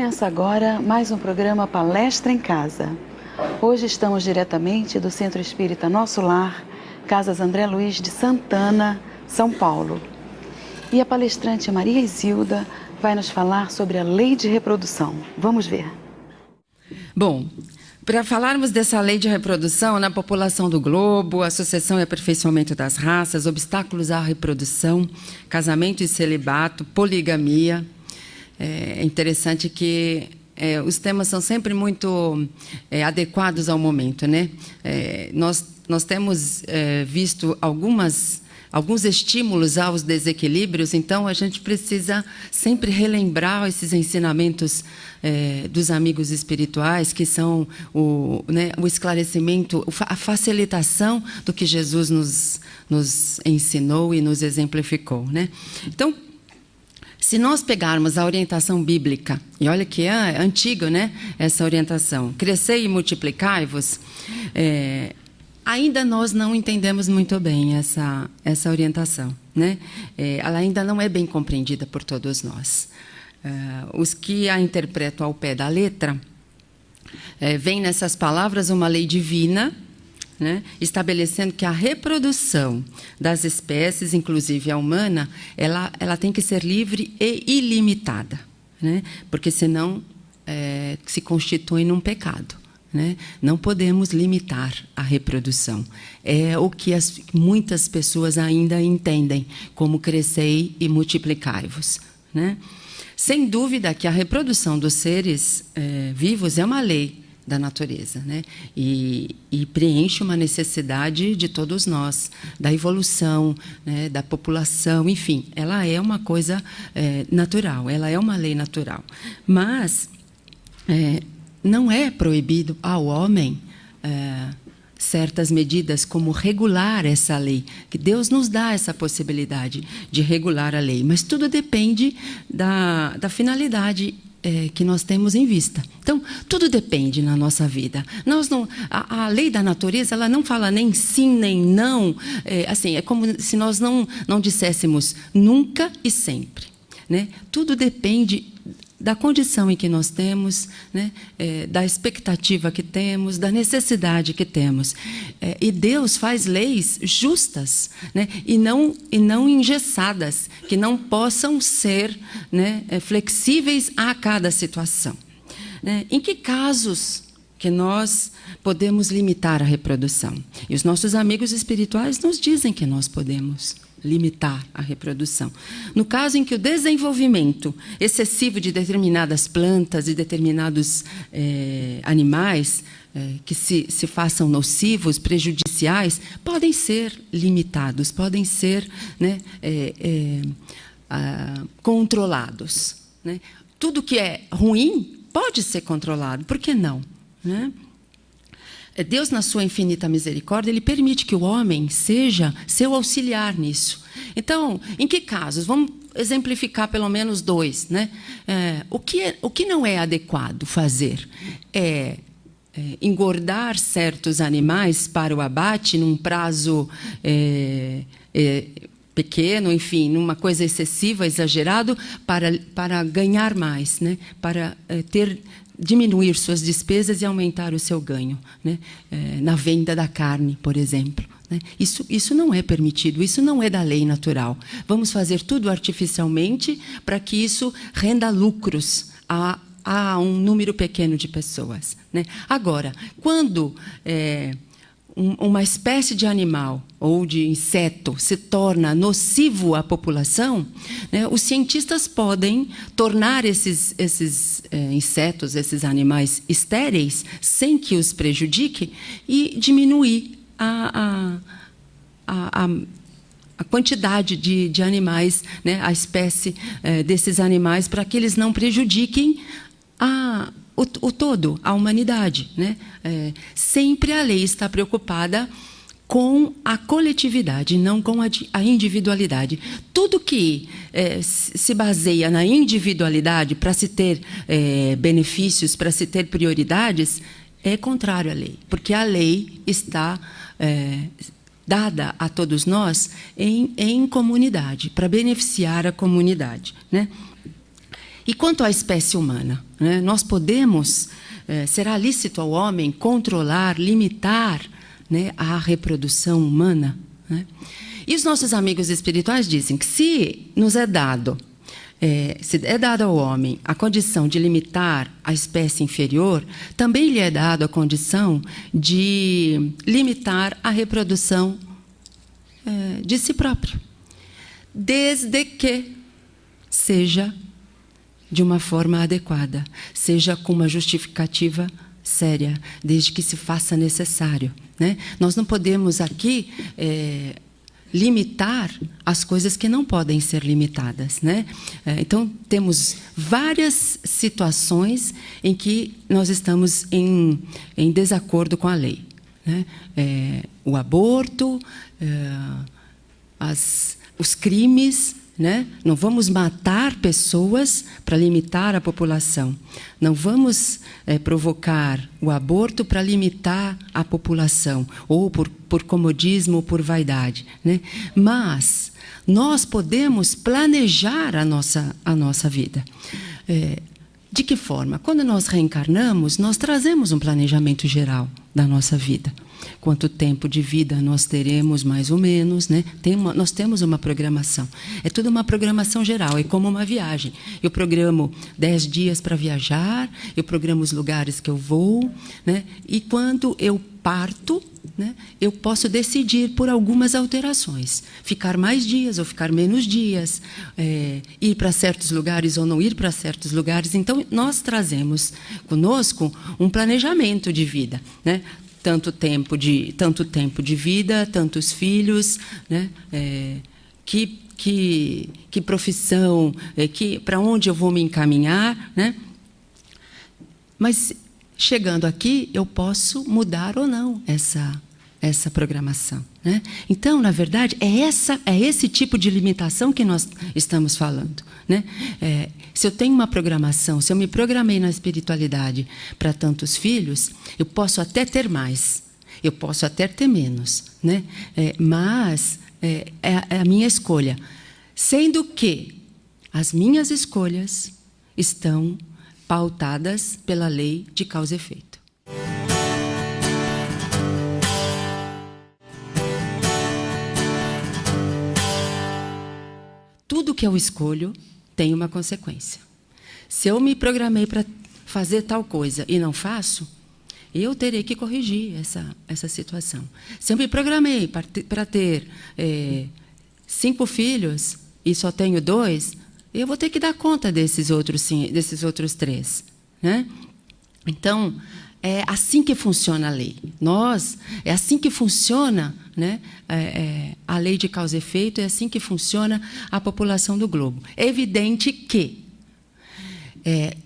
Começa agora mais um programa Palestra em Casa. Hoje estamos diretamente do Centro Espírita Nosso Lar, Casas André Luiz de Santana, São Paulo. E a palestrante Maria Isilda vai nos falar sobre a lei de reprodução. Vamos ver. Bom, para falarmos dessa lei de reprodução na população do globo, a sucessão e aperfeiçoamento das raças, obstáculos à reprodução, casamento e celibato, poligamia, é interessante que os temas são sempre muito adequados ao momento, né? Nós temos visto alguns estímulos aos desequilíbrios, então a gente precisa sempre relembrar esses ensinamentos dos amigos espirituais, que são o esclarecimento, a facilitação do que Jesus nos ensinou e nos exemplificou, né? Então, se nós pegarmos a orientação bíblica, e olha que é antiga, né, essa orientação, crescei e multiplicai-vos, ainda nós não entendemos muito bem essa orientação, né? Ela ainda não é bem compreendida por todos nós. Os que a interpretam ao pé da letra, veem nessas palavras uma lei divina, né, estabelecendo que a reprodução das espécies, inclusive a humana, ela tem que ser livre e ilimitada, né, porque senão se constitui num pecado. Né? Não podemos limitar a reprodução. É o que muitas pessoas ainda entendem como crescei e multiplicai-vos. Né? Sem dúvida que a reprodução dos seres vivos é uma lei da natureza, né? E preenche uma necessidade de todos nós, da evolução, né? Da população, enfim, ela é uma coisa natural, ela é uma lei natural. Mas não é proibido ao homem certas medidas, como regular essa lei, que Deus nos dá essa possibilidade de regular a lei, mas tudo depende da finalidade que nós temos em vista. Então, tudo depende na nossa vida. A lei da natureza, ela não fala nem sim, nem não. É como se nós não disséssemos nunca e sempre. Né? Tudo depende da condição em que nós temos, né? Da expectativa que temos, da necessidade que temos. E Deus faz leis justas, né? e não engessadas, que não possam ser, né, flexíveis a cada situação. Né? Em que casos que nós podemos limitar a reprodução? E os nossos amigos espirituais nos dizem que nós podemos limitar a reprodução. No caso em que o desenvolvimento excessivo de determinadas plantas e determinados animais que se façam nocivos, prejudiciais, podem ser limitados, podem ser, né, controlados. Né? Tudo que é ruim pode ser controlado, por que não? Né? Deus, na sua infinita misericórdia, Ele permite que o homem seja seu auxiliar nisso. Então, em que casos? Vamos exemplificar pelo menos dois. Né? O que não é adequado fazer é engordar certos animais para o abate num prazo pequeno, enfim, numa coisa excessiva, exagerado, para ganhar mais, né? Para diminuir suas despesas e aumentar o seu ganho, né? Na venda da carne, por exemplo. Né? Isso não é permitido, isso não é da lei natural. Vamos fazer tudo artificialmente para que isso renda lucros a um número pequeno de pessoas. Né? Agora, quando uma espécie de animal ou de inseto se torna nocivo à população, né, os cientistas podem tornar esses insetos, esses animais estéreis, sem que os prejudique, e diminuir a quantidade de animais, né, a espécie desses animais, para que eles não prejudiquem o todo, a humanidade. Né? Sempre a lei está preocupada com a coletividade, não com a individualidade. Tudo que se baseia na individualidade para se ter benefícios, para se ter prioridades, é contrário à lei, porque a lei está dada a todos nós em comunidade, para beneficiar a comunidade. Né? E quanto à espécie humana, né, nós podemos, será lícito ao homem controlar, limitar, né, a reprodução humana? Né? E os nossos amigos espirituais dizem que se nos é dado, se é dado ao homem a condição de limitar a espécie inferior, também lhe é dado a condição de limitar a reprodução de si próprio, desde que seja de uma forma adequada, seja com uma justificativa séria, desde que se faça necessário. Né? Nós não podemos aqui limitar as coisas que não podem ser limitadas. Né? Então, temos várias situações em que nós estamos em desacordo com a lei. Né? O aborto, os crimes. Né? Não vamos matar pessoas para limitar a população. Não vamos provocar o aborto para limitar a população, ou por comodismo ou por vaidade. Né? Mas nós podemos planejar a nossa vida. De que forma? Quando nós reencarnamos, nós trazemos um planejamento geral da nossa vida. Quanto tempo de vida nós teremos, mais ou menos, né? Nós temos uma programação. É tudo uma programação geral, é como uma viagem. Eu programo 10 dias para viajar, eu programo os lugares que eu vou, né? E quando eu parto, né, eu posso decidir por algumas alterações. Ficar mais dias ou ficar menos dias, ir para certos lugares ou não ir para certos lugares. Então, nós trazemos conosco um planejamento de vida, né? Tanto tempo de vida, tantos filhos, né? Que profissão, para onde eu vou me encaminhar, né? Mas chegando aqui, eu posso mudar ou não essa programação. Né? Então, na verdade, é esse tipo de limitação que nós estamos falando. Né? Se eu tenho uma programação, se eu me programei na espiritualidade para tantos filhos, eu posso até ter mais, eu posso até ter menos. Né? Mas é a minha escolha. Sendo que as minhas escolhas estão pautadas pela lei de causa e efeito. Tudo que eu escolho tem uma consequência. Se eu me programei para fazer tal coisa e não faço, eu terei que corrigir essa situação. Se eu me programei para ter 5 filhos e só tenho 2, eu vou ter que dar conta desses outros 3. Né? Então, é assim que funciona a lei. É assim que funciona, né, a lei de causa e efeito, é assim que funciona a população do globo. É evidente que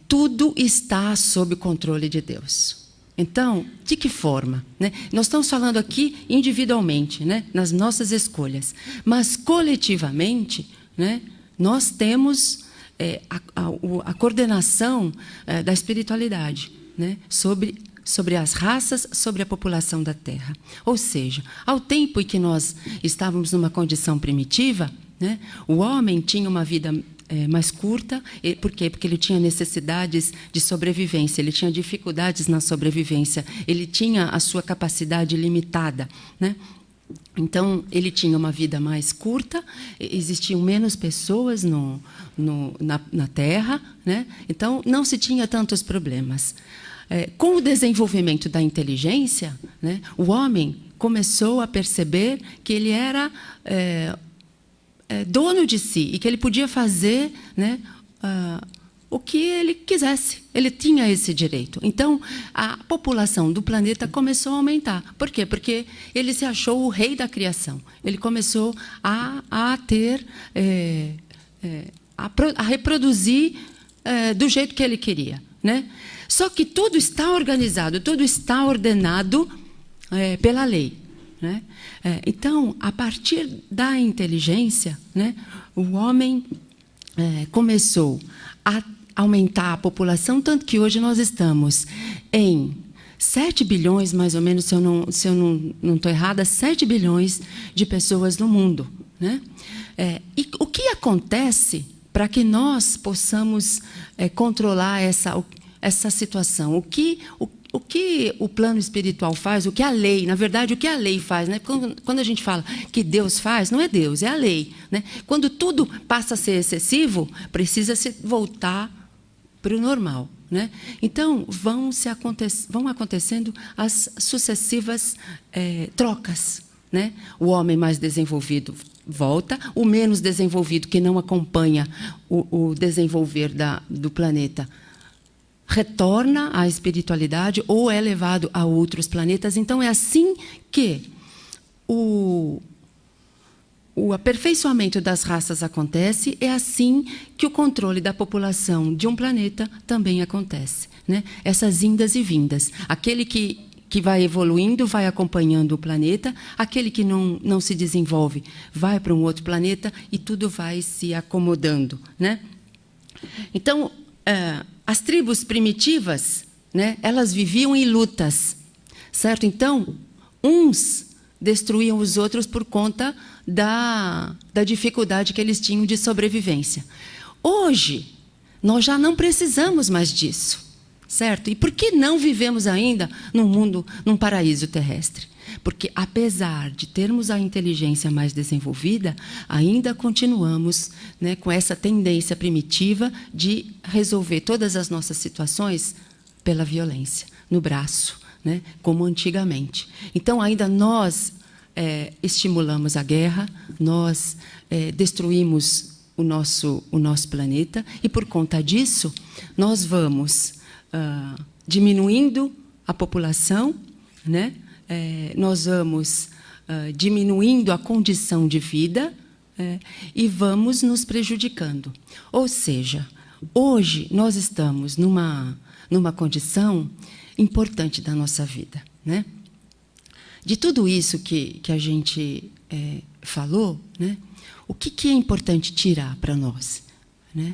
tudo está sob controle de Deus. Então, de que forma? Né? Nós estamos falando aqui individualmente, né, nas nossas escolhas, mas coletivamente, né, nós temos a coordenação da espiritualidade, né, sobre as raças, sobre a população da Terra. Ou seja, ao tempo em que nós estávamos numa condição primitiva, né, o homem tinha uma vida mais curta. Por quê? Porque ele tinha necessidades de sobrevivência, ele tinha dificuldades na sobrevivência, ele tinha a sua capacidade limitada. Né? Então, ele tinha uma vida mais curta, existiam menos pessoas na Terra, né? Então, não se tinha tantos problemas. Com o desenvolvimento da inteligência, né, o homem começou a perceber que ele era dono de si e que ele podia fazer, né, o que ele quisesse. Ele tinha esse direito. Então, a população do planeta começou a aumentar. Por quê? Porque ele se achou o rei da criação. Ele começou a ter, a reproduzir do jeito que ele queria. Né? Só que tudo está organizado, tudo está ordenado pela lei. Né? Então, a partir da inteligência, né, o homem começou a aumentar a população, tanto que hoje nós estamos em 7 bilhões, mais ou menos, se eu não estou errada, 7 bilhões de pessoas no mundo. Né? E o que acontece para que nós possamos controlar essa situação. O que o plano espiritual faz, o que a lei, na verdade, o que a lei faz, né? Quando a gente fala que Deus faz, não é Deus, é a lei, né? Quando tudo passa a ser excessivo, precisa se voltar para o normal, né? Então, vão acontecendo as sucessivas trocas, né? O homem mais desenvolvido volta, o menos desenvolvido, que não acompanha o desenvolver do planeta, retorna à espiritualidade ou é levado a outros planetas. Então, é assim que o aperfeiçoamento das raças acontece, é assim que o controle da população de um planeta também acontece, né? Essas indas e vindas. Aquele que vai evoluindo, vai acompanhando o planeta, aquele que não se desenvolve vai para um outro planeta e tudo vai se acomodando, né? Então, as tribos primitivas, né, elas viviam em lutas, certo? Então, uns destruíam os outros por conta da dificuldade que eles tinham de sobrevivência. Hoje, nós já não precisamos mais disso, certo? E por que não vivemos ainda num paraíso terrestre? Porque, apesar de termos a inteligência mais desenvolvida, ainda continuamos, né, com essa tendência primitiva de resolver todas as nossas situações pela violência, no braço, né, como antigamente. Então, ainda nós estimulamos a guerra, nós destruímos o nosso planeta, e, por conta disso, nós vamos diminuindo a população, né? Nós vamos diminuindo a condição de vida e vamos nos prejudicando. Ou seja, hoje nós estamos numa condição importante da nossa vida, né? De tudo isso que a gente falou, né? O que é importante tirar para nós, né?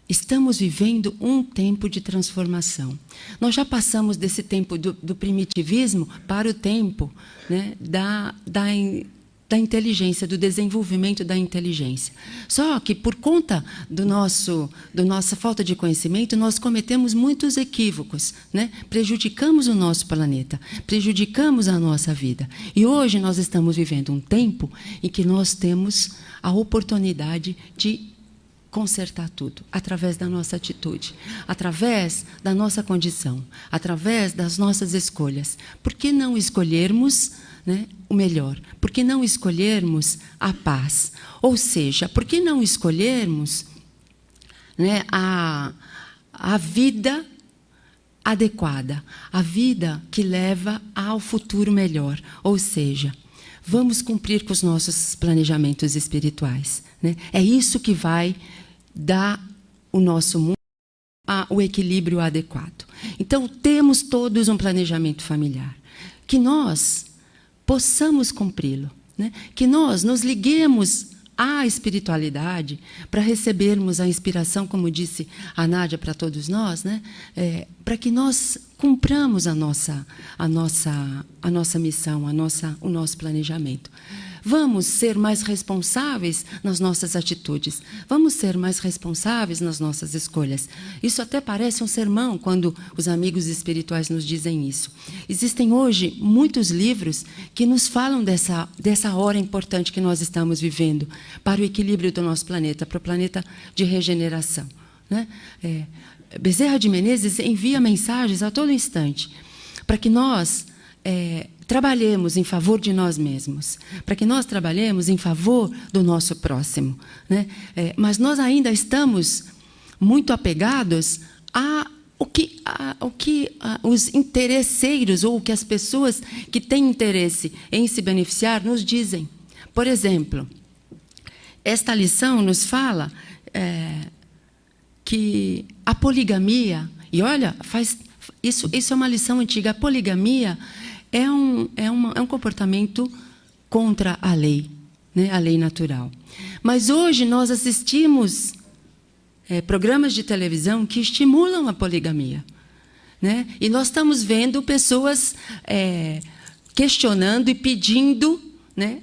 Estamos vivendo um tempo de transformação. Nós já passamos desse tempo do primitivismo para o tempo, né, da inteligência, do desenvolvimento da inteligência. Só que, por conta da nossa falta de conhecimento, nós cometemos muitos equívocos, né? Prejudicamos o nosso planeta, prejudicamos a nossa vida. E hoje nós estamos vivendo um tempo em que nós temos a oportunidade de consertar tudo, através da nossa atitude, através da nossa condição, através das nossas escolhas. Por que não escolhermos, né, o melhor? Por que não escolhermos a paz? Ou seja, por que não escolhermos, né, a vida adequada, a vida que leva ao futuro melhor? Ou seja, vamos cumprir com os nossos planejamentos espirituais, né? É isso que vai dar o nosso mundo o equilíbrio adequado. Então, temos todos um planejamento familiar, que nós possamos cumpri-lo, né? Que nós nos liguemos à espiritualidade para recebermos a inspiração, como disse a Nádia, para todos nós, né? Para que nós cumpramos a nossa missão, o nosso planejamento. Vamos ser mais responsáveis nas nossas atitudes. Vamos ser mais responsáveis nas nossas escolhas. Isso até parece um sermão quando os amigos espirituais nos dizem isso. Existem hoje muitos livros que nos falam dessa hora importante que nós estamos vivendo para o equilíbrio do nosso planeta, para o planeta de regeneração, né? Bezerra de Menezes envia mensagens a todo instante para que nós trabalhemos em favor de nós mesmos, para que nós trabalhemos em favor do nosso próximo, né? Mas nós ainda estamos muito apegados ao que os interesseiros, ou o que as pessoas que têm interesse em se beneficiar nos dizem. Por exemplo, esta lição nos fala que a poligamia, e olha, isso é uma lição antiga, a poligamia é um comportamento contra a lei, né? A lei natural. Mas hoje nós assistimos programas de televisão que estimulam a poligamia, né? E nós estamos vendo pessoas questionando e pedindo, né,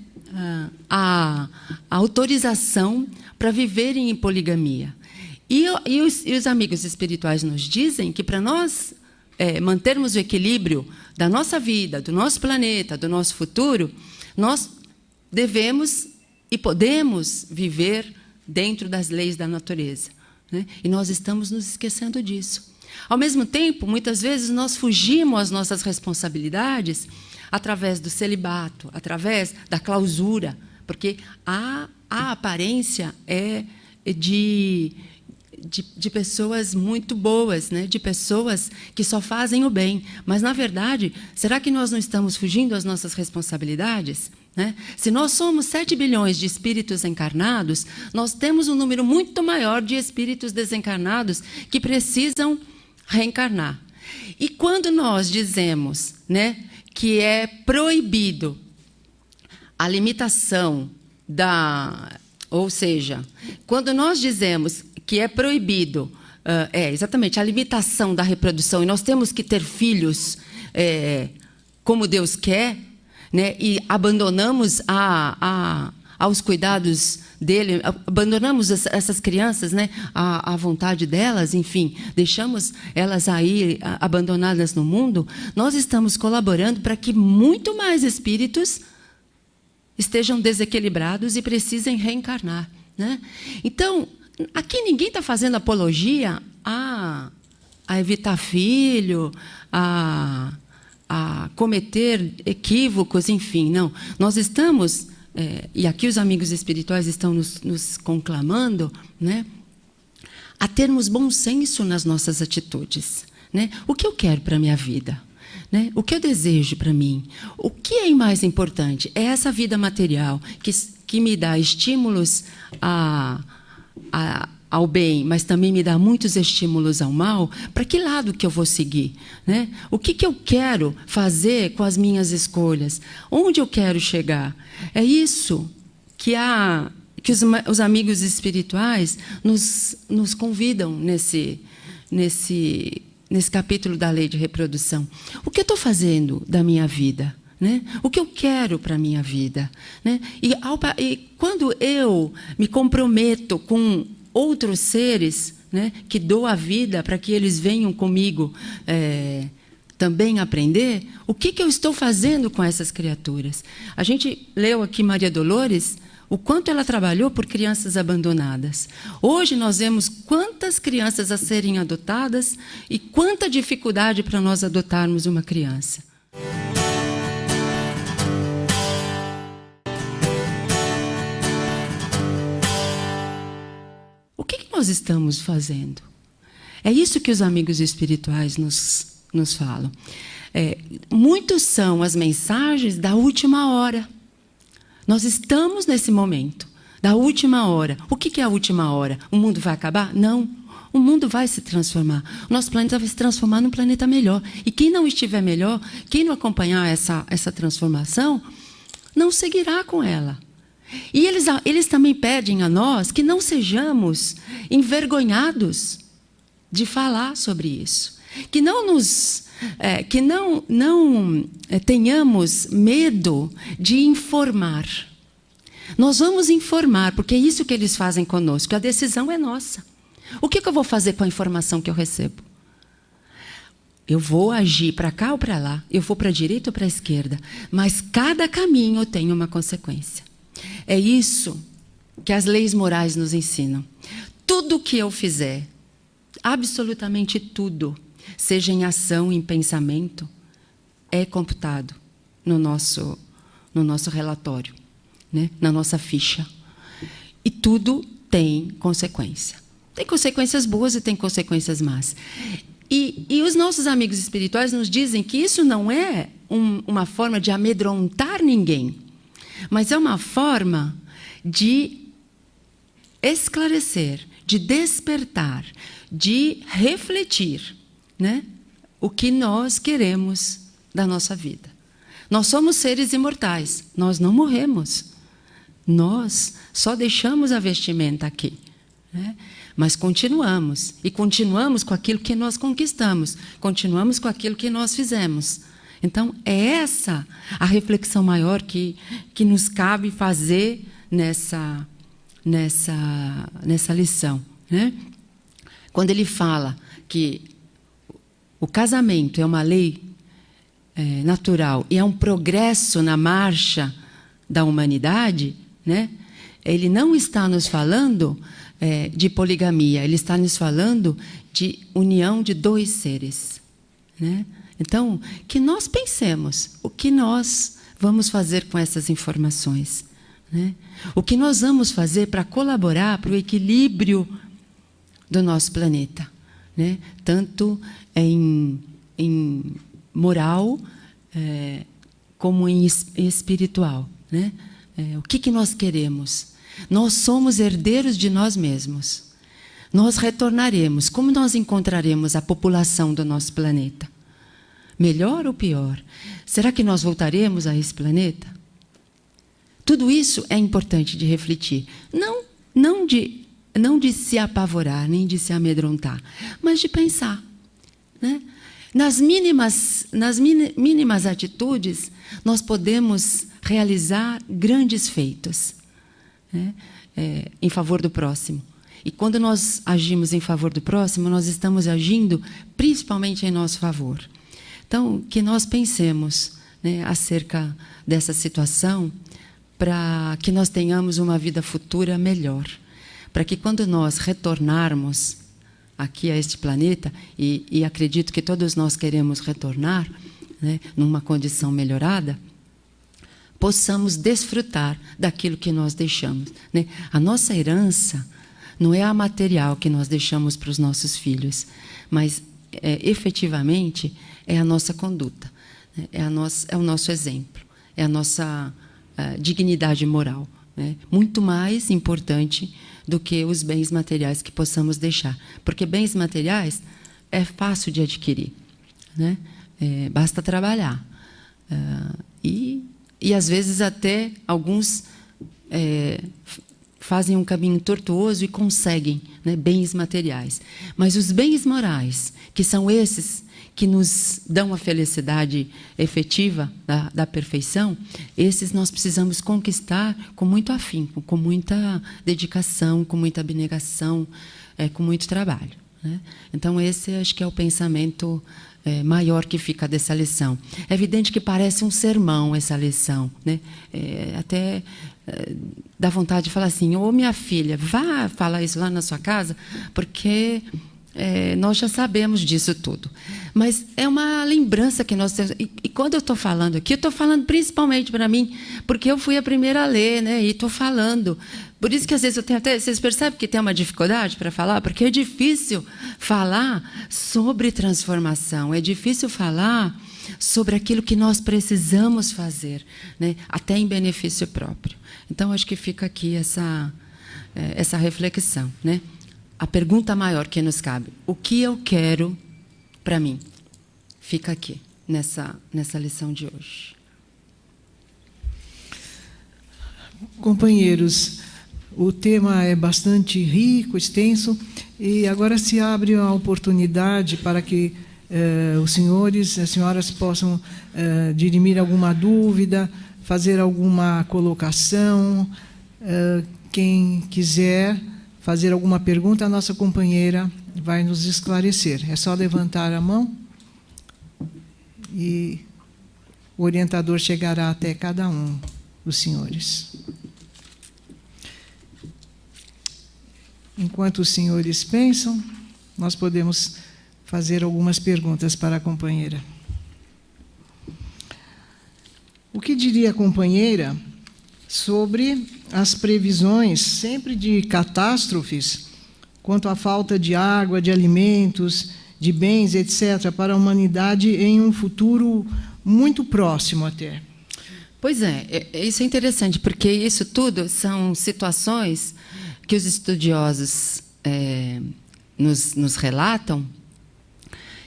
a autorização para viverem em poligamia. E os amigos espirituais nos dizem que, para nós mantermos o equilíbrio da nossa vida, do nosso planeta, do nosso futuro, nós devemos e podemos viver dentro das leis da natureza, né? E nós estamos nos esquecendo disso. Ao mesmo tempo, muitas vezes, nós fugimos às nossas responsabilidades através do celibato, através da clausura, porque a aparência é de pessoas muito boas, né? De pessoas que só fazem o bem. Mas, na verdade, será que nós não estamos fugindo às nossas responsabilidades? Né? Se nós somos 7 bilhões de espíritos encarnados, nós temos um número muito maior de espíritos desencarnados que precisam reencarnar. E quando nós dizemos, né, que é proibido a limitação ou seja, quando nós dizemos que é proibido, exatamente, a limitação da reprodução, e nós temos que ter filhos como Deus quer, né, e abandonamos aos cuidados dele, abandonamos essas crianças, né, à vontade delas, enfim, deixamos elas aí abandonadas no mundo, nós estamos colaborando para que muito mais espíritos estejam desequilibrados e precisem reencarnar, né? Então, aqui ninguém está fazendo apologia a evitar filho, a cometer equívocos, enfim, não. Nós estamos, e aqui os amigos espirituais estão nos conclamando, né, a termos bom senso nas nossas atitudes, né? O que eu quero para a minha vida? Né? O que eu desejo para mim? O que é mais importante? É essa vida material que me dá estímulos ao bem, mas também me dá muitos estímulos ao mal. Para que lado que eu vou seguir? Né? O que eu quero fazer com as minhas escolhas? Onde eu quero chegar? É isso que os amigos espirituais nos convidam nesse capítulo da lei de reprodução. O que eu estou fazendo da minha vida? Né? O que eu quero para a minha vida? Né? E quando eu me comprometo com outros seres, né, que dou a vida para que eles venham comigo também aprender, o que eu estou fazendo com essas criaturas? A gente leu aqui Maria Dolores, o quanto ela trabalhou por crianças abandonadas. Hoje nós vemos quantas crianças a serem adotadas e quanta dificuldade para nós adotarmos uma criança. O que nós estamos fazendo? É isso que os amigos espirituais nos falam. Muitos são as mensagens da última hora. Nós estamos nesse momento, da última hora. O que é a última hora? O mundo vai acabar? Não. O mundo vai se transformar. O nosso planeta vai se transformar num planeta melhor. E quem não estiver melhor, quem não acompanhar essa transformação, não seguirá com ela. E eles também pedem a nós que não sejamos envergonhados de falar sobre isso. Que não tenhamos medo de informar. Nós vamos informar, porque é isso que eles fazem conosco. A decisão é nossa. O que eu vou fazer com a informação que eu recebo? Eu vou agir para cá ou para lá, eu vou para a direita ou para a esquerda, mas cada caminho tem uma consequência. É isso que as leis morais nos ensinam. Tudo que eu fizer, absolutamente tudo, seja em ação, em pensamento, é computado no nosso relatório, né? Na nossa ficha. E tudo tem consequência. Tem consequências boas e tem consequências más. E os nossos amigos espirituais nos dizem que isso não é uma forma de amedrontar ninguém, mas é uma forma de esclarecer, de despertar, de refletir, né, o que nós queremos da nossa vida. Nós somos seres imortais, nós não morremos. Nós só deixamos a vestimenta aqui, né? Mas continuamos. E continuamos com aquilo que nós conquistamos. Continuamos com aquilo que nós fizemos. Então, é essa a reflexão maior que nos cabe fazer nessa lição, né? Quando ele fala que o casamento é uma lei natural e é um progresso na marcha da humanidade, né? Ele não está nos falando de poligamia, ele está nos falando de união de dois seres, né? Então, que nós pensemos o que nós vamos fazer com essas informações, né? O que nós vamos fazer para colaborar para o equilíbrio do nosso planeta, né? Tanto em moral como em espiritual, né? O que nós queremos? Nós somos herdeiros de nós mesmos. Nós retornaremos. Como nós encontraremos a população do nosso planeta? Melhor ou pior? Será que nós voltaremos a esse planeta? Tudo isso é importante de refletir. Não de se apavorar, nem de se amedrontar, mas de pensar, né? Nas mínimas atitudes, nós podemos realizar grandes feitos, né? Em favor do próximo. E quando nós agimos em favor do próximo, nós estamos agindo principalmente em nosso favor. Então, que nós pensemos, né, acerca dessa situação, para que nós tenhamos uma vida futura melhor. Para que quando nós retornarmos aqui a este planeta, e acredito que todos nós queremos retornar, né, numa condição melhorada, possamos desfrutar daquilo que nós deixamos, né? A nossa herança não é a material que nós deixamos para os nossos filhos, mas efetivamente é a nossa conduta, né? É o nosso exemplo, é a nossa dignidade moral, né? Muito mais importante do que os bens materiais que possamos deixar. Porque bens materiais é fácil de adquirir, né? Basta trabalhar. E às vezes até alguns fazem um caminho tortuoso e conseguem, né, bens materiais. Mas os bens morais, que são esses que nos dão a felicidade efetiva da perfeição, esses nós precisamos conquistar com muito afinco, com muita dedicação, com muita abnegação, com muito trabalho, né? Então, esse acho que é o pensamento maior que fica dessa lição. É evidente que parece um sermão essa lição, né? Até dá vontade de falar assim: ô minha filha, vá falar isso lá na sua casa, porque nós já sabemos disso tudo. Mas é uma lembrança que nós temos. E quando eu estou falando aqui, eu estou falando principalmente para mim, porque eu fui a primeira a ler, né? E estou falando. Por isso que às vezes eu tenho até... Vocês percebem que tem uma dificuldade para falar? Porque é difícil falar sobre transformação, é difícil falar sobre aquilo que nós precisamos fazer, né? Até em benefício próprio. Então, acho que fica aqui essa reflexão, né? A pergunta maior que nos cabe: o que eu quero para mim? Fica aqui, nessa lição de hoje. Companheiros, o tema é bastante rico, extenso, e agora se abre a oportunidade para que os senhores e as senhoras possam dirimir alguma dúvida, fazer alguma colocação. Quem quiser fazer alguma pergunta, a nossa companheira vai nos esclarecer. É só levantar a mão e o orientador chegará até cada um dos senhores. Enquanto os senhores pensam, nós podemos fazer algumas perguntas para a companheira. O que diria a companheira sobre as previsões sempre de catástrofes quanto à falta de água, de alimentos, de bens, etc., para a humanidade em um futuro muito próximo até? Pois isso é interessante, porque isso tudo são situações que os estudiosos nos relatam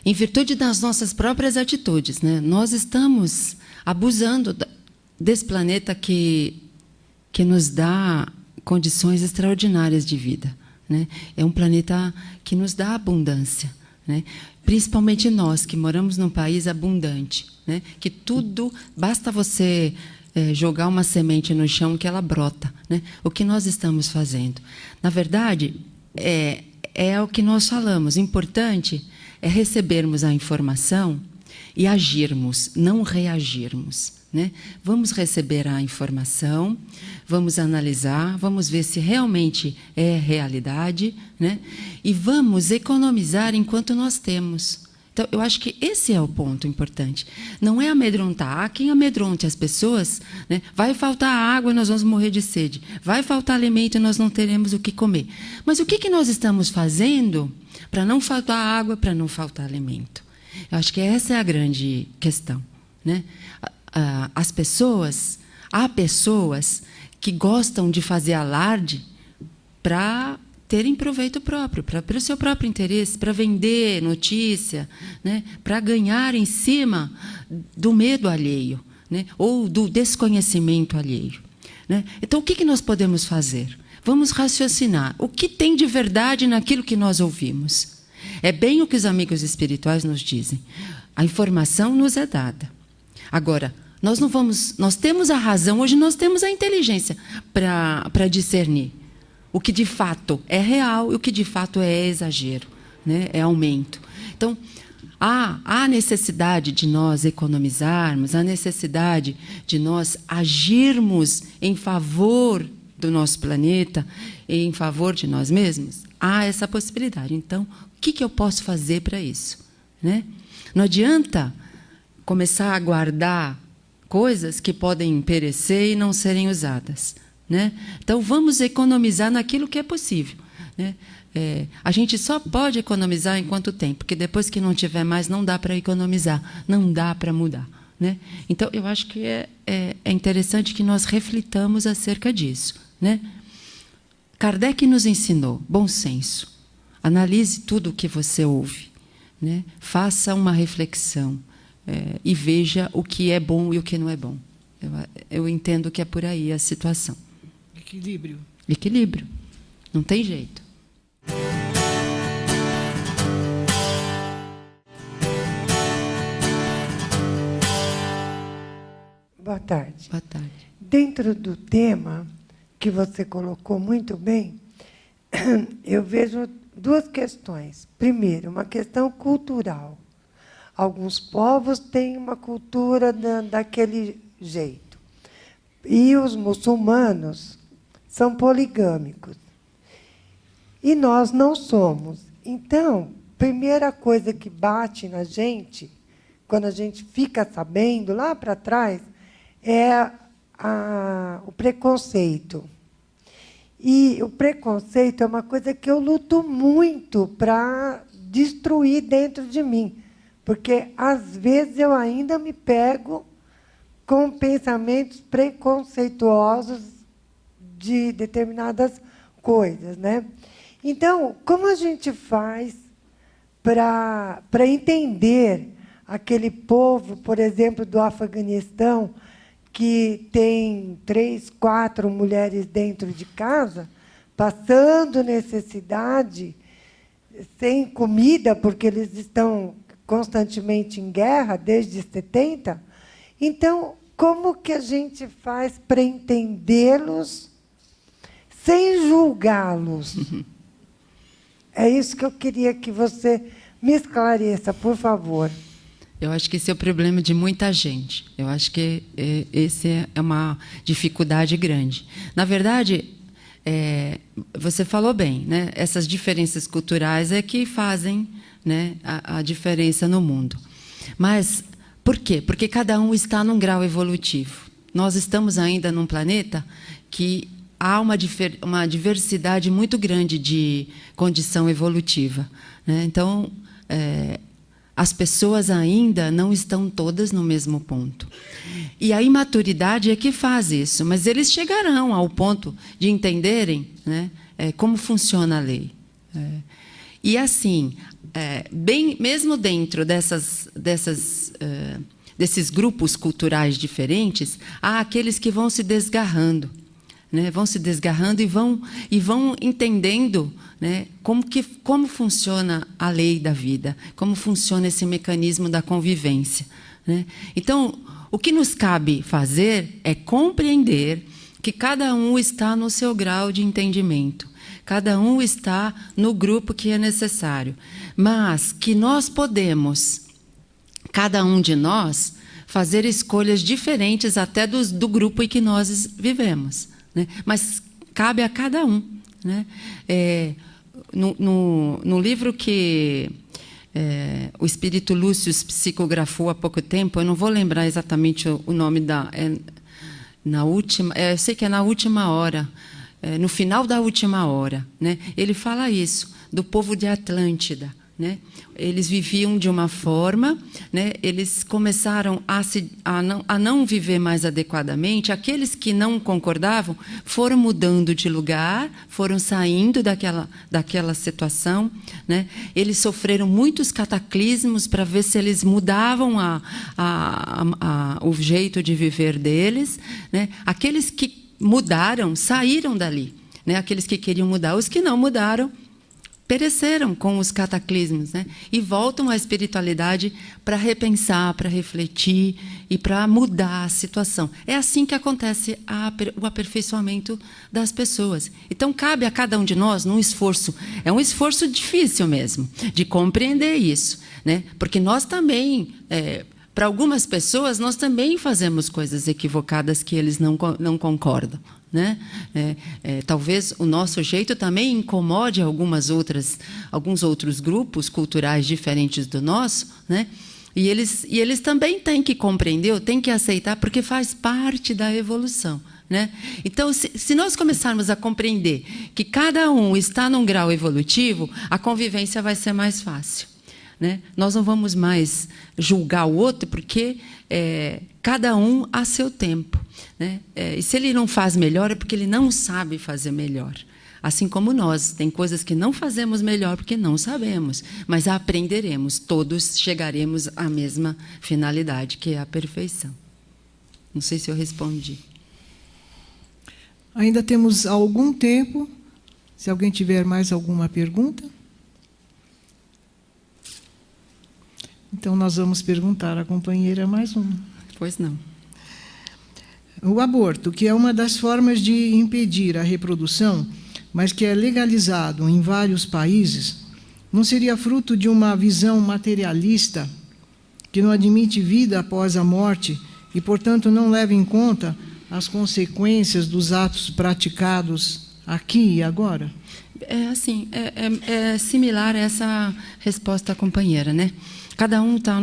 em virtude das nossas próprias atitudes, né? Nós estamos abusando desse planeta que nos dá condições extraordinárias de vida, né? É um planeta que nos dá abundância, né? Principalmente nós, que moramos num país abundante, né? Que tudo, basta você jogar uma semente no chão que ela brota, né? O que nós estamos fazendo? Na verdade, é o que nós falamos. O importante é recebermos a informação e agirmos, não reagirmos, né? Vamos receber a informação, vamos analisar, vamos ver se realmente é realidade, né? E vamos economizar enquanto nós temos. Então, eu acho que esse é o ponto importante. Não é amedrontar. Há quem amedronte as pessoas, né? Vai faltar água e nós vamos morrer de sede. Vai faltar alimento e nós não teremos o que comer. Mas o que nós estamos fazendo para não faltar água, para não faltar alimento? Eu acho que essa é a grande questão, né? Há pessoas que gostam de fazer alarde para terem proveito próprio, para o seu próprio interesse, para vender notícia, né? Para ganhar em cima do medo alheio, né? Ou do desconhecimento alheio, né? Então, o que nós podemos fazer? Vamos raciocinar. O que tem de verdade naquilo que nós ouvimos? É bem o que os amigos espirituais nos dizem. A informação nos é dada. Agora, nós temos a razão, hoje nós temos a inteligência para discernir o que de fato é real e o que de fato é exagero, né? É aumento. Então, há necessidade de nós economizarmos, há necessidade de nós agirmos em favor do nosso planeta, em favor de nós mesmos. Há essa possibilidade. Então, o que eu posso fazer para isso, né? Não adianta começar a guardar coisas que podem perecer e não serem usadas, né? Então, vamos economizar naquilo que é possível, né? A gente só pode economizar enquanto tem, porque depois que não tiver mais, não dá para economizar, não dá para mudar, né? Então, eu acho que é interessante que nós reflitamos acerca disso, né? Kardec nos ensinou bom senso. Analise tudo o que você ouve, né? Faça uma reflexão e veja o que é bom e o que não é bom. Eu entendo que é por aí a situação. Equilíbrio. Equilíbrio. Não tem jeito. Boa tarde. Boa tarde. Dentro do tema que você colocou muito bem, eu vejo duas questões. Primeiro, uma questão cultural. Alguns povos têm uma cultura daquele jeito. E os muçulmanos são poligâmicos. E nós não somos. Então, primeira coisa que bate na gente, quando a gente fica sabendo lá para trás, é o preconceito. E o preconceito é uma coisa que eu luto muito para destruir dentro de mim. Porque, às vezes, eu ainda me pego com pensamentos preconceituosos de determinadas coisas, né? Então, como a gente faz para entender aquele povo, por exemplo, do Afeganistão, que tem 3, 4 mulheres dentro de casa, passando necessidade, sem comida, porque eles estão constantemente em guerra, desde 70. Então, como que a gente faz para entendê-los sem julgá-los? É isso que eu queria que você me esclareça, por favor. Eu acho que esse é o problema de muita gente. Eu acho que esse é uma dificuldade grande. Na verdade, você falou bem, né? Essas diferenças culturais é que fazem, né, a diferença no mundo. Mas por quê? Porque cada um está num grau evolutivo. Nós estamos ainda num planeta que há uma diversidade muito grande de condição evolutiva, né? Então, as pessoas ainda não estão todas no mesmo ponto. E a imaturidade é que faz isso, mas eles chegarão ao ponto de entenderem, né, como funciona a lei. E assim, mesmo dentro desses grupos culturais diferentes, há aqueles que vão se desgarrando, né? Vão se desgarrando e vão entendendo, né, como funciona a lei da vida, como funciona esse mecanismo da convivência, né? Então, o que nos cabe fazer é compreender que cada um está no seu grau de entendimento, cada um está no grupo que é necessário, mas que nós podemos, cada um de nós, fazer escolhas diferentes até do grupo em que nós vivemos, né? Mas cabe a cada um, né? No livro que o Espírito Lúcio psicografou há pouco tempo, eu não vou lembrar exatamente o nome na última, eu sei que é na última hora, no final da última hora, né? Ele fala isso do povo de Atlântida, né? Eles viviam de uma forma, né? Eles começaram a não viver mais adequadamente. Aqueles que não concordavam foram mudando de lugar, foram saindo daquela situação, né? Eles sofreram muitos cataclismos para ver se eles mudavam o jeito de viver deles, né? Aqueles que mudaram saíram dali, né? Aqueles que queriam mudar, os que não mudaram pereceram com os cataclismos, né? E voltam à espiritualidade para repensar, para refletir e para mudar a situação. É assim que acontece o aperfeiçoamento das pessoas. Então, cabe a cada um de nós um esforço. É um esforço difícil mesmo, de compreender isso, né? Porque nós também, para algumas pessoas, nós também fazemos coisas equivocadas que eles não concordam, né? Talvez o nosso jeito também incomode alguns outros grupos culturais diferentes do nosso, né? E eles também têm que compreender, têm que aceitar, porque faz parte da evolução, né? Então, se nós começarmos a compreender que cada um está num grau evolutivo, a convivência vai ser mais fácil, né? Nós não vamos mais julgar o outro, porque cada um a seu tempo, né? E se ele não faz melhor, é porque ele não sabe fazer melhor. Assim como nós, tem coisas que não fazemos melhor porque não sabemos, mas aprenderemos, todos chegaremos à mesma finalidade, que é a perfeição. Não sei se eu respondi. Ainda temos algum tempo, se alguém tiver mais alguma pergunta. Então, nós vamos perguntar à companheira mais uma. Pois não. O aborto, que é uma das formas de impedir a reprodução, mas que é legalizado em vários países, não seria fruto de uma visão materialista que não admite vida após a morte e, portanto, não leva em conta as consequências dos atos praticados aqui e agora? É similar a essa resposta à companheira, né? Cada um está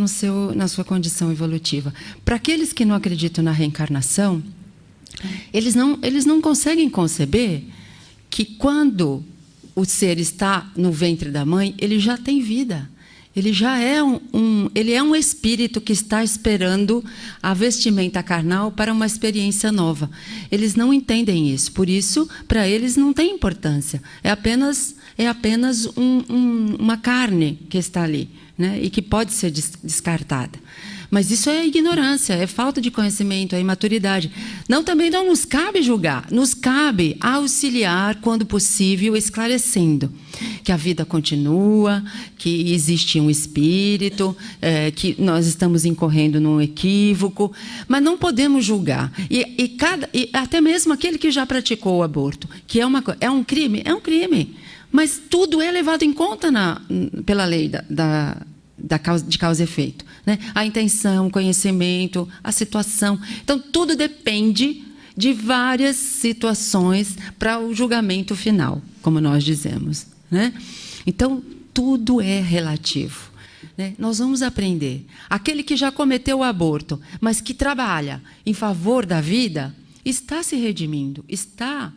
na sua condição evolutiva. Para aqueles que não acreditam na reencarnação, eles não conseguem conceber que quando o ser está no ventre da mãe, ele já tem vida. Ele já é um espírito que está esperando a vestimenta carnal para uma experiência nova. Eles não entendem isso. Por isso, para eles não tem importância. É apenas uma carne que está ali, né? E que pode ser descartada. Mas isso é ignorância, é falta de conhecimento, é imaturidade. Também não nos cabe julgar, nos cabe auxiliar, quando possível, esclarecendo que a vida continua, que existe um espírito, que nós estamos incorrendo num equívoco, mas não podemos julgar. E até mesmo aquele que já praticou o aborto, que é um crime, mas tudo é levado em conta pela lei de causa e efeito, né? A intenção, o conhecimento, a situação. Então, tudo depende de várias situações para o julgamento final, como nós dizemos, né? Então, tudo é relativo, né? Nós vamos aprender. Aquele que já cometeu o aborto, mas que trabalha em favor da vida, está se redimindo, está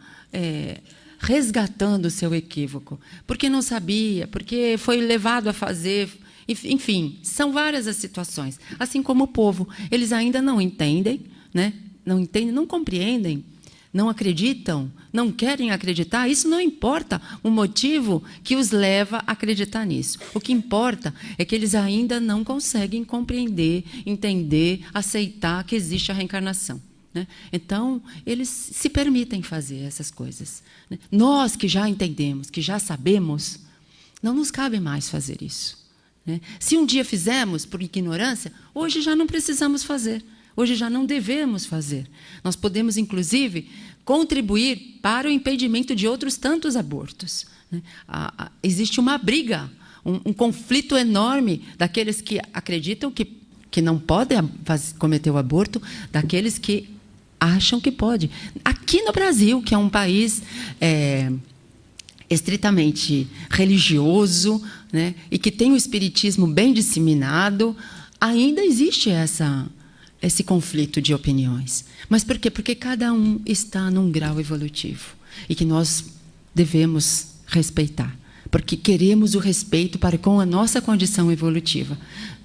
resgatando o seu equívoco, porque não sabia, porque foi levado a fazer. Enfim, são várias as situações. Assim como o povo, eles ainda não entendem, né? Não compreendem, não acreditam, não querem acreditar. Isso não importa o motivo que os leva a acreditar nisso. O que importa é que eles ainda não conseguem compreender, entender, aceitar que existe a reencarnação. né? Então, eles se permitem fazer essas coisas, né? Nós que já entendemos, que já sabemos, não nos cabe mais fazer isso, né? Se um dia fizemos por ignorância, hoje já não precisamos fazer. Hoje já não devemos fazer. Nós podemos, inclusive, contribuir para o impedimento de outros tantos abortos, né? Existe uma briga, um conflito enorme daqueles que acreditam que não podem cometer o aborto, daqueles que acham que pode. Aqui no Brasil, que é um país estritamente religioso, né, e que tem o espiritismo bem disseminado, ainda existe esse conflito de opiniões. Mas por quê? Porque cada um está num grau evolutivo e que nós devemos respeitar, porque queremos o respeito para com a nossa condição evolutiva,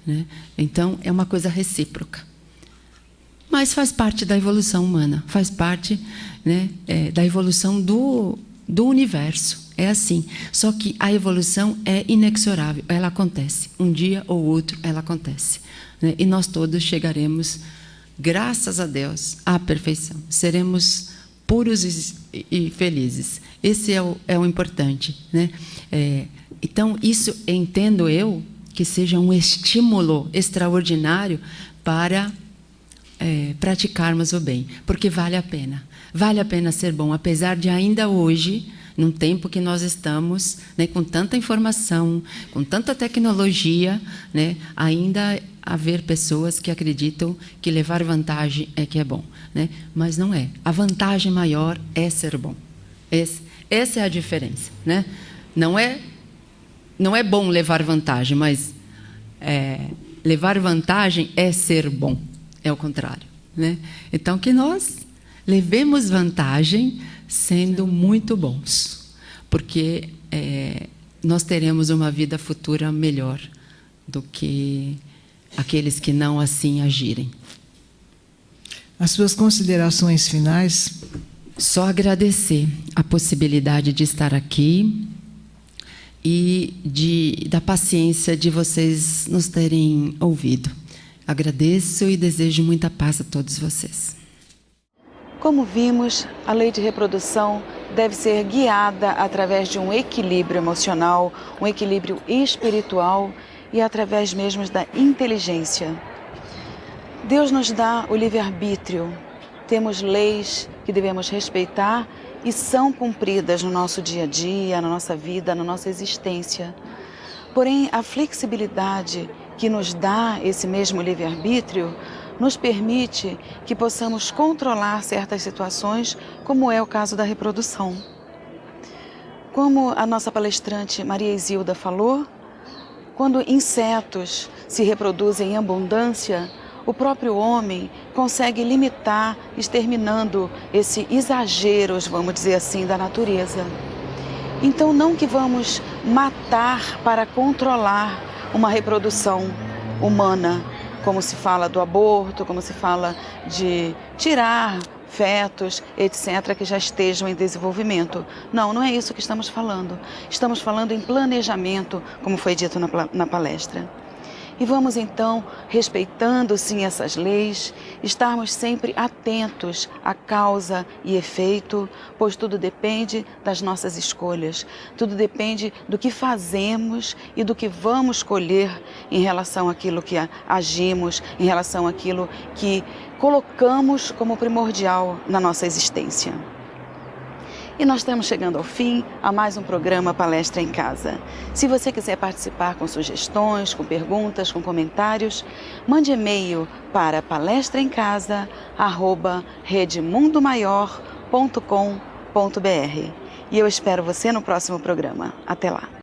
né? Então, é uma coisa recíproca. Mas faz parte da evolução humana, faz parte, né, da evolução do universo. É assim. Só que a evolução é inexorável, ela acontece. Um dia ou outro, ela acontece, né? E nós todos chegaremos, graças a Deus, à perfeição. Seremos puros e felizes. Esse é o importante, né? Então, isso entendo eu que seja um estímulo extraordinário para praticarmos o bem, porque vale a pena. Vale a pena ser bom, apesar de ainda hoje, num tempo que nós estamos, né, com tanta informação, com tanta tecnologia, né, ainda haver pessoas que acreditam que levar vantagem é que é bom, né? Mas não é. A vantagem maior é ser bom. Essa é a diferença, né? Não é bom levar vantagem, mas levar vantagem é ser bom. É o contrário, né? Então, que nós levemos vantagem sendo muito bons, porque nós teremos uma vida futura melhor do que aqueles que não assim agirem. As suas considerações finais? Só agradecer a possibilidade de estar aqui e da paciência de vocês nos terem ouvido. Agradeço e desejo muita paz a todos vocês. Como vimos, a lei de reprodução deve ser guiada através de um equilíbrio emocional, um equilíbrio espiritual e através mesmo da inteligência. Deus nos dá o livre-arbítrio. Temos leis que devemos respeitar e são cumpridas no nosso dia a dia, na nossa vida, na nossa existência. Porém, a flexibilidade que nos dá esse mesmo livre-arbítrio nos permite que possamos controlar certas situações, como é o caso da reprodução. Como a nossa palestrante Maria Isilda falou, quando insetos se reproduzem em abundância, o próprio homem consegue limitar, exterminando esse exageros, vamos dizer assim, da natureza. Então, não que vamos matar para controlar uma reprodução humana, como se fala do aborto, como se fala de tirar fetos, etc., que já estejam em desenvolvimento. Não, não é isso que estamos falando. Estamos falando em planejamento, como foi dito na palestra. E vamos então, respeitando sim essas leis, estarmos sempre atentos à causa e efeito, pois tudo depende das nossas escolhas, tudo depende do que fazemos e do que vamos colher em relação àquilo que agimos, em relação àquilo que colocamos como primordial na nossa existência. E nós estamos chegando ao fim a mais um programa Palestra em Casa. Se você quiser participar com sugestões, com perguntas, com comentários, mande e-mail para palestraemcasa@redemundomaior.com.br. E eu espero você no próximo programa. Até lá!